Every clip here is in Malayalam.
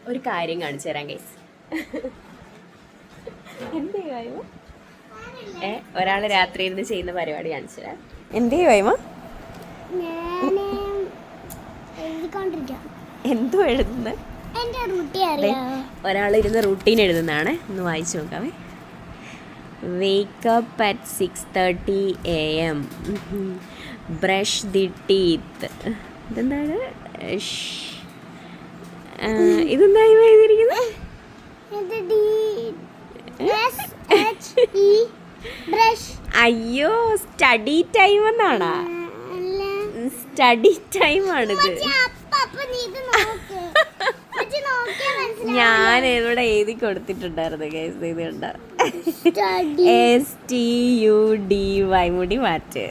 ഒരു കാര്യം കാണിച്ചു തരാം ഗൈസ്. എന്തേ വായ്മ? ഒരാൾ രാത്രി ഇരുന്ന് ചെയ്യുന്ന പരിപാടി കാണിച്ചു തരാം. എന്തേ വായ്മ? എന്തോ എഴുതുന്നത്? ഒരാൾ ഇരുന്ന് റൂട്ടീൻ എഴുതുന്നതാണ്. ഒന്ന് വായിച്ചു നോക്കാവേ. Wake up at 6:30 AM. Brush the teeth. ഇതെന്താണ്? ഇതെന്തായി എഴുതിയിരിക്കുന്നത്? അയ്യോ, സ്റ്റഡി ടൈം എന്നാണാ? സ്റ്റഡി ടൈം ആണിത്. ഞാൻ ഇവിടെ എഴുതി കൊടുത്തിട്ടുണ്ടായിരുന്നു ഗൈസ്. ഇത് കണ്ടോ? STUDY മുടി മാറ്റ്.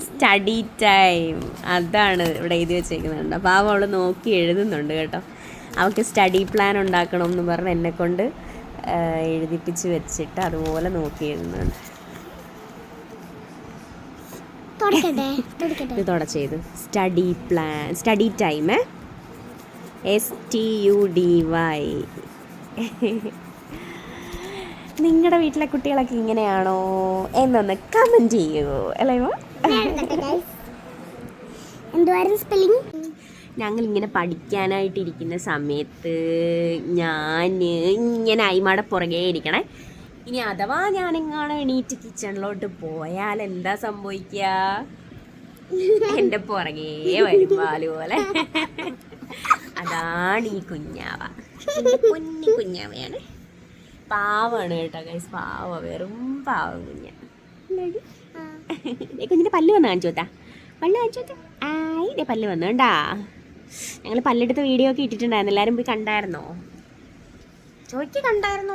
സ്റ്റഡി ടൈം അതാണ് ഇവിടെ എഴുതി വെച്ചേക്കുന്നുണ്ട്. അപ്പോൾ അവൾ നോക്കി എഴുതുന്നുണ്ട് കേട്ടോ. അവൾക്ക് സ്റ്റഡി പ്ലാൻ ഉണ്ടാക്കണം എന്ന് പറഞ്ഞ് എന്നെ കൊണ്ട് എഴുതിപ്പിച്ച് വെച്ചിട്ട് അതുപോലെ നോക്കി എഴുതുന്നുണ്ട്. ഇത് തുടച്ചെയ്ത് study plan, study time STUDY. നിങ്ങളുടെ വീട്ടിലെ കുട്ടികളൊക്കെ ഇങ്ങനെയാണോ എന്നൊന്ന് കമൻറ്റ് ചെയ്യൂ അല്ലേ? ഞങ്ങളിങ്ങനെ പഠിക്കാനായിട്ടിരിക്കുന്ന സമയത്ത് ഞാൻ ഇങ്ങനെ അയിമാടെ പുറകെ ഇരിക്കണേ. ഇനി അഥവാ ഞാനെങ്ങാണ് എണീറ്റ് കിച്ചണിലോട്ട് പോയാൽ എന്താ സംഭവിക്കുക? എൻ്റെ പുറകെ വരുമ്പാല് പോലെ. അതാണ് ഈ കുഞ്ഞാവ. കുഞ്ഞി കുഞ്ഞാവയാണ്. പാവാണ് കേട്ടോ ഗൈസ്. പാവ, വെറും പാവം കുഞ്ഞ. കുഞ്ഞിൻ്റെ പല്ല് വന്ന് കാണിച്ചു കൊടുത്താ? പല്ല് കാണിച്ചു കൊടുത്താ? ഇതേ പല്ല് വന്നു കണ്ടാ? ഞങ്ങൾ പല്ലെടുത്ത വീഡിയോ ഒക്കെ ഇട്ടിട്ടുണ്ടായിരുന്നു. എല്ലാവരും പോയി കണ്ടായിരുന്നോ? ചോദിക്ക്, കണ്ടായിരുന്നോ?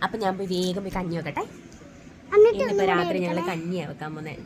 അപ്പം ഞാൻ പോയി വേഗം പോയി കഞ്ഞി വെക്കട്ടെ. ഇന്നിപ്പോൾ രാത്രി ഞങ്ങൾ കഞ്ഞിയാണ് വെക്കാൻ പോകുന്നത്.